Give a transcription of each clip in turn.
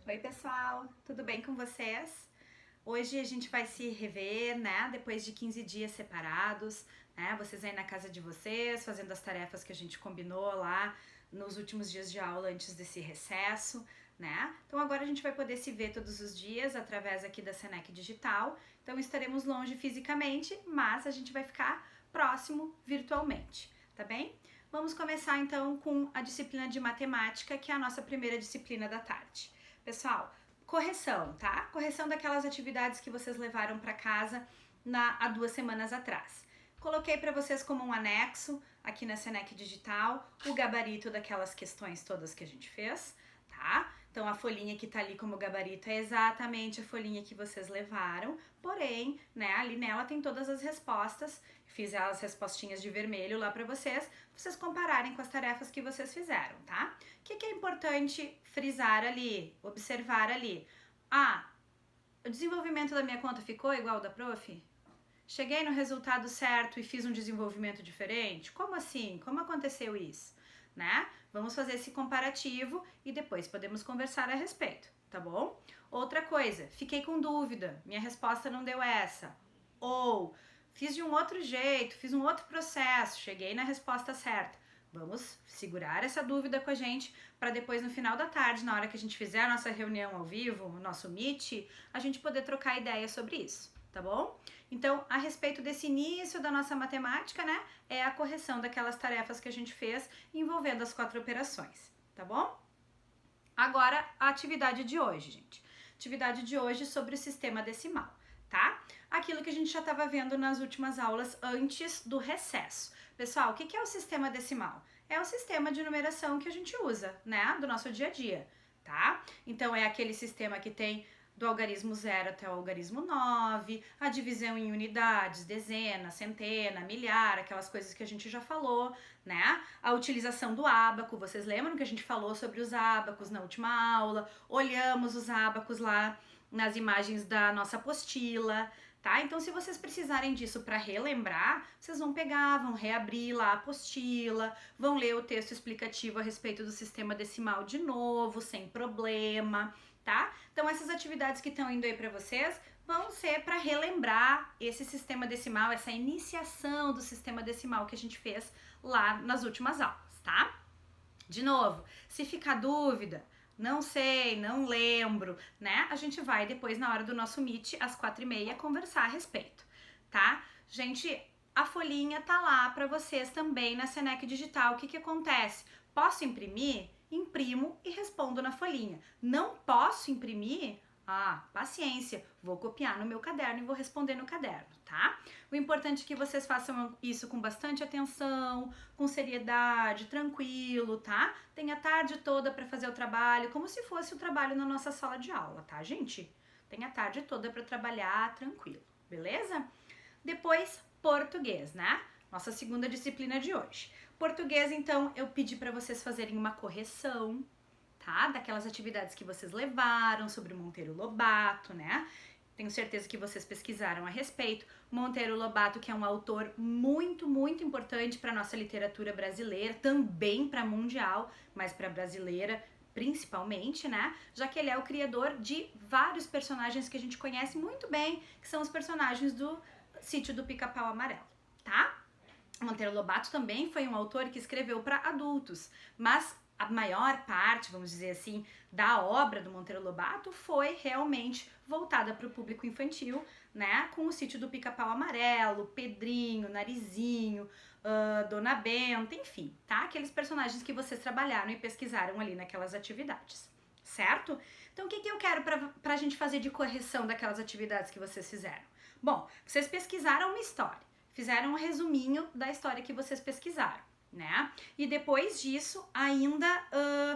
Oi, pessoal, tudo bem com vocês? Hoje a gente vai se rever, né? Depois de 15 dias separados, né? Vocês aí na casa de vocês, fazendo as tarefas que a gente combinou lá nos últimos dias de aula antes desse recesso, né? Então agora a gente vai poder se ver todos os dias através aqui da Senec Digital. Então estaremos longe fisicamente, mas a gente vai ficar próximo virtualmente, tá bem? Vamos começar então com a disciplina de matemática, que é a nossa primeira disciplina da tarde. Pessoal, correção, tá? Correção daquelas atividades que vocês levaram para casa há 2 semanas atrás. Coloquei para vocês como um anexo aqui na Senec Digital o gabarito daquelas questões todas que a gente fez, tá? Então a folhinha que tá ali como gabarito é exatamente a folhinha que vocês levaram, porém, né, ali nela tem todas as respostas. Fiz as respostinhas de vermelho lá para vocês compararem com as tarefas que vocês fizeram, tá? O que é importante frisar ali, observar ali? O desenvolvimento da minha conta ficou igual ao da prof? Cheguei no resultado certo e fiz um desenvolvimento diferente? Como assim? Como aconteceu isso? Né? Vamos fazer esse comparativo e depois podemos conversar a respeito, tá bom? Outra coisa, fiquei com dúvida, minha resposta não deu essa. Ou fiz de um outro jeito, fiz um outro processo, cheguei na resposta certa. Vamos segurar essa dúvida com a gente para depois no final da tarde, na hora que a gente fizer a nossa reunião ao vivo, o nosso Meet, a gente poder trocar ideia sobre isso, tá bom? Então, a respeito desse início da nossa matemática, né, é a correção daquelas tarefas que a gente fez envolvendo as 4 operações, tá bom? Agora, a atividade de hoje, gente. Atividade de hoje sobre o sistema decimal, tá? Aquilo que a gente já estava vendo nas últimas aulas antes do recesso. Pessoal, o que é o sistema decimal? É o sistema de numeração que a gente usa, né, do nosso dia a dia, tá? Então, é aquele sistema que tem do algarismo 0 até o algarismo 9, a divisão em unidades, dezena, centena, milhar, aquelas coisas que a gente já falou, né? A utilização do ábaco, vocês lembram que a gente falou sobre os ábacos na última aula? Olhamos os ábacos lá nas imagens da nossa apostila, tá? Então, se vocês precisarem disso para relembrar, vocês vão pegar, vão reabrir lá a apostila, vão ler o texto explicativo a respeito do sistema decimal de novo, sem problema, tá? Então, essas atividades que estão indo aí para vocês vão ser para relembrar esse sistema decimal, essa iniciação do sistema decimal que a gente fez lá nas últimas aulas, tá? De novo, se ficar dúvida, não sei, não lembro, né? A gente vai depois, na hora do nosso Meet, às 4h30, conversar a respeito, tá? Gente, a folhinha tá lá para vocês também na Senec Digital. O que acontece? Posso imprimir? Imprimo e respondo na folhinha. Não posso imprimir? Paciência, vou copiar no meu caderno e vou responder no caderno, tá? O importante é que vocês façam isso com bastante atenção, com seriedade, tranquilo, tá? Tem a tarde toda para fazer o trabalho, como se fosse o trabalho na nossa sala de aula, tá, gente? Tem a tarde toda para trabalhar tranquilo, beleza? Depois, português, né? Nossa segunda disciplina de hoje. Português, então, eu pedi para vocês fazerem uma correção, tá? Daquelas atividades que vocês levaram sobre Monteiro Lobato, né? Tenho certeza que vocês pesquisaram a respeito. Monteiro Lobato, que é um autor muito, muito importante para nossa literatura brasileira, também para mundial, mas para brasileira principalmente, né? Já que ele é o criador de vários personagens que a gente conhece muito bem, que são os personagens do Sítio do Pica-Pau Amarelo, tá? Monteiro Lobato também foi um autor que escreveu para adultos, mas a maior parte, vamos dizer assim, da obra do Monteiro Lobato foi realmente voltada para o público infantil, né? Com o Sítio do Pica-Pau Amarelo, Pedrinho, Narizinho, Dona Benta, enfim, tá? Aqueles personagens que vocês trabalharam e pesquisaram ali naquelas atividades, certo? Então, o que eu quero pra gente fazer de correção daquelas atividades que vocês fizeram? Bom, vocês pesquisaram uma história, fizeram um resuminho da história que vocês pesquisaram, né? E depois disso, ainda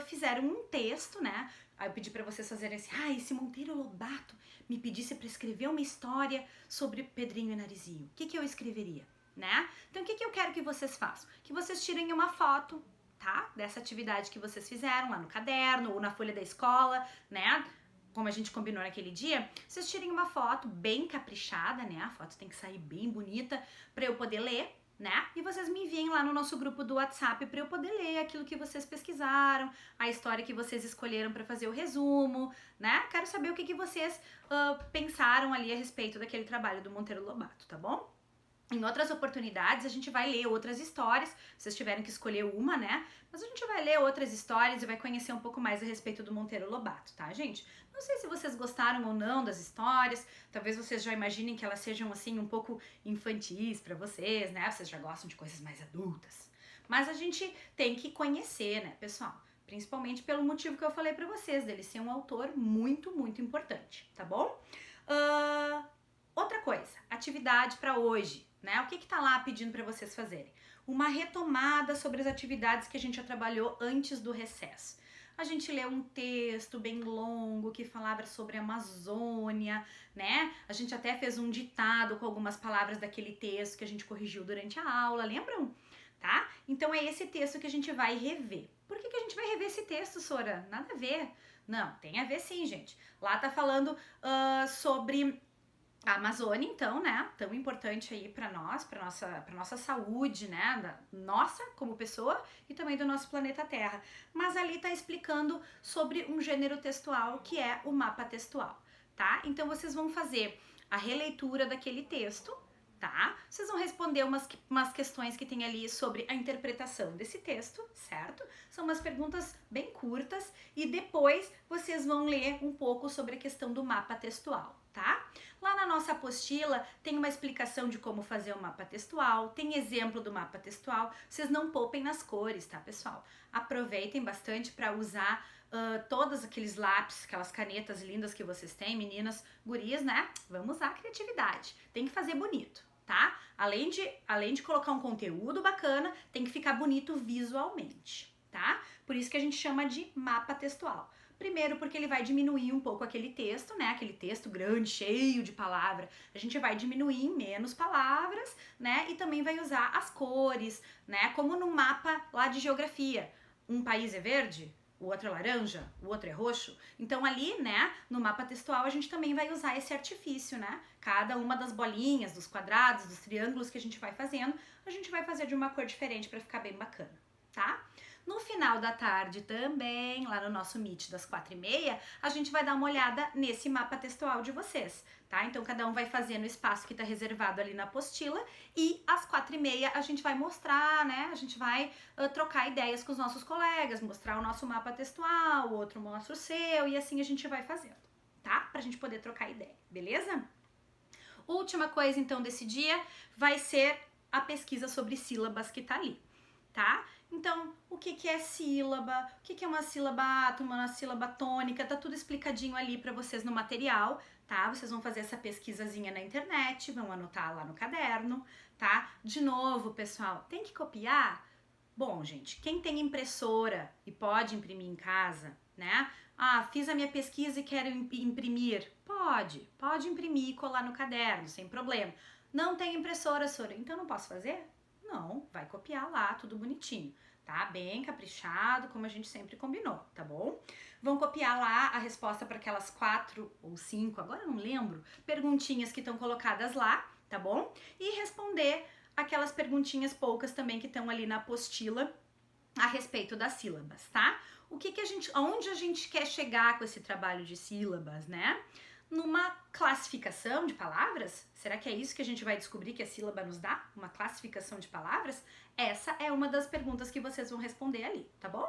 fizeram um texto, né? Aí eu pedi para vocês fazerem assim, esse Monteiro Lobato me pedisse para escrever uma história sobre Pedrinho e Narizinho. O que eu escreveria, né? Então, o que eu quero que vocês façam? Que vocês tirem uma foto, tá? Dessa atividade que vocês fizeram lá no caderno ou na folha da escola, né? Como a gente combinou naquele dia, vocês tirem uma foto bem caprichada, né? A foto tem que sair bem bonita para eu poder ler, né? E vocês me enviem lá no nosso grupo do WhatsApp para eu poder ler aquilo que vocês pesquisaram, a história que vocês escolheram para fazer o resumo, né? Quero saber o que vocês pensaram ali a respeito daquele trabalho do Monteiro Lobato, tá bom? Em outras oportunidades, a gente vai ler outras histórias, vocês tiveram que escolher uma, né? Mas a gente vai ler outras histórias e vai conhecer um pouco mais a respeito do Monteiro Lobato, tá, gente? Não sei se vocês gostaram ou não das histórias, talvez vocês já imaginem que elas sejam, assim, um pouco infantis pra vocês, né? Vocês já gostam de coisas mais adultas. Mas a gente tem que conhecer, né, pessoal? Principalmente pelo motivo que eu falei pra vocês, dele ser um autor muito, muito importante, tá bom? Outra coisa, atividade pra hoje. Né? O que tá lá pedindo para vocês fazerem? Uma retomada sobre as atividades que a gente já trabalhou antes do recesso. A gente leu um texto bem longo que falava sobre a Amazônia, né? A gente até fez um ditado com algumas palavras daquele texto que a gente corrigiu durante a aula, lembram? Tá? Então é esse texto que a gente vai rever. Por que a gente vai rever esse texto, Sora? Nada a ver. Não, tem a ver sim, gente. Lá tá falando sobre a Amazônia, então, né, tão importante aí para nós, para nossa saúde, né, nossa como pessoa e também do nosso planeta Terra. Mas ali tá explicando sobre um gênero textual que é o mapa textual, tá? Então vocês vão fazer a releitura daquele texto, tá? Vocês vão responder umas questões que tem ali sobre a interpretação desse texto, certo? São umas perguntas bem curtas e depois vocês vão ler um pouco sobre a questão do mapa textual, tá? Lá na nossa apostila tem uma explicação de como fazer o mapa textual, tem exemplo do mapa textual, vocês não poupem nas cores, tá, pessoal? Aproveitem bastante para usar todos aqueles lápis, aquelas canetas lindas que vocês têm, meninas, gurias, né? Vamos usar a criatividade, tem que fazer bonito, tá? Além de colocar um conteúdo bacana, tem que ficar bonito visualmente, tá? Por isso que a gente chama de mapa textual. Primeiro porque ele vai diminuir um pouco aquele texto, né? Aquele texto grande, cheio de palavra. A gente vai diminuir em menos palavras, né? E também vai usar as cores, né? Como no mapa lá de geografia. Um país é verde, o outro é laranja, o outro é roxo. Então ali, né, no mapa textual a gente também vai usar esse artifício, né? Cada uma das bolinhas, dos quadrados, dos triângulos que a gente vai fazendo, a gente vai fazer de uma cor diferente para ficar bem bacana, tá? No final da tarde também, lá no nosso Meet das 4h30, a gente vai dar uma olhada nesse mapa textual de vocês, tá? Então cada um vai fazer no espaço que tá reservado ali na apostila e às 4h30 a gente vai mostrar, né? A gente vai trocar ideias com os nossos colegas, mostrar o nosso mapa textual, o outro mostra o seu e assim a gente vai fazendo, tá? Pra gente poder trocar ideia, beleza? Última coisa então desse dia vai ser a pesquisa sobre sílabas que tá ali, tá? Então, o que é sílaba, o que é uma sílaba átoma, uma sílaba tônica, tá tudo explicadinho ali pra vocês no material, tá? Vocês vão fazer essa pesquisazinha na internet, vão anotar lá no caderno, tá? De novo, pessoal, tem que copiar? Bom, gente, quem tem impressora e pode imprimir em casa, né? Ah, fiz a minha pesquisa e quero imprimir. Pode imprimir e colar no caderno, sem problema. Não tem impressora, Sora, então não posso fazer? Não, vai copiar lá, tudo bonitinho, tá? Bem caprichado, como a gente sempre combinou, tá bom? Vão copiar lá a resposta para aquelas 4 ou 5, agora eu não lembro, perguntinhas que estão colocadas lá, tá bom? E responder aquelas perguntinhas poucas também que estão ali na apostila a respeito das sílabas, tá? Aonde a gente quer chegar com esse trabalho de sílabas, né? Numa classificação de palavras? Será que é isso que a gente vai descobrir que a sílaba nos dá? Uma classificação de palavras? Essa é uma das perguntas que vocês vão responder ali, tá bom?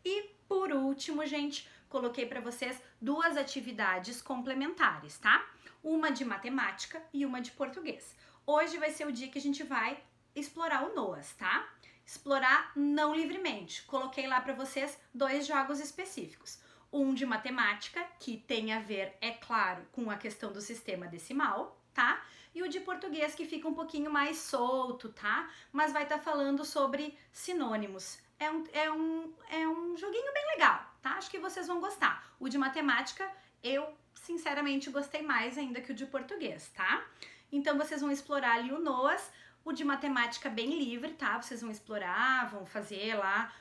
E por último, gente, coloquei para vocês 2 atividades complementares, tá? Uma de matemática e uma de português. Hoje vai ser o dia que a gente vai explorar o NOAS, tá? Explorar não livremente. Coloquei lá para vocês 2 jogos específicos. Um de matemática, que tem a ver, é claro, com a questão do sistema decimal, tá? E o de português, que fica um pouquinho mais solto, tá? Mas vai estar falando sobre sinônimos. É um joguinho bem legal, tá? Acho que vocês vão gostar. O de matemática, eu, sinceramente, gostei mais ainda que o de português, tá? Então, vocês vão explorar ali o NOAS. O de matemática bem livre, tá? Vocês vão explorar, vão fazer lá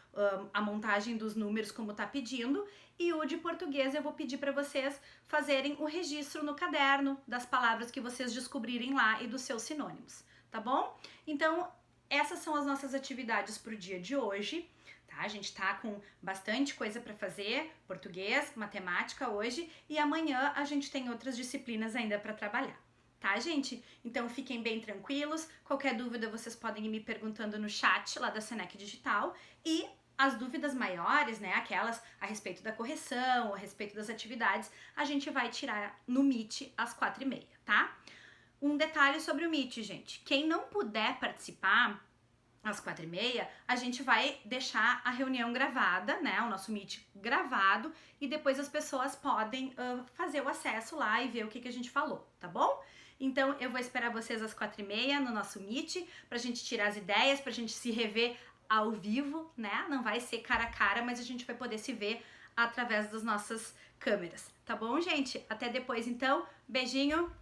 a montagem dos números como tá pedindo. E o de português eu vou pedir para vocês fazerem o registro no caderno das palavras que vocês descobrirem lá e dos seus sinônimos, tá bom? Então, essas são as nossas atividades pro dia de hoje. Tá? A gente tá com bastante coisa para fazer, português, matemática hoje, e amanhã a gente tem outras disciplinas ainda para trabalhar. Tá, gente? Então fiquem bem tranquilos. Qualquer dúvida vocês podem ir me perguntando no chat lá da Senec Digital, e as dúvidas maiores, né, aquelas a respeito da correção, a respeito das atividades, a gente vai tirar no Meet às 4h30, tá? Um detalhe sobre o Meet, gente. Quem não puder participar às 4h30, a gente vai deixar a reunião gravada, né, o nosso Meet gravado, e depois as pessoas podem fazer o acesso lá e ver o que a gente falou, tá bom? Então, eu vou esperar vocês às 4h30 no nosso Meet, pra gente tirar as ideias, pra gente se rever ao vivo, né? Não vai ser cara a cara, mas a gente vai poder se ver através das nossas câmeras, tá bom, gente? Até depois, então. Beijinho!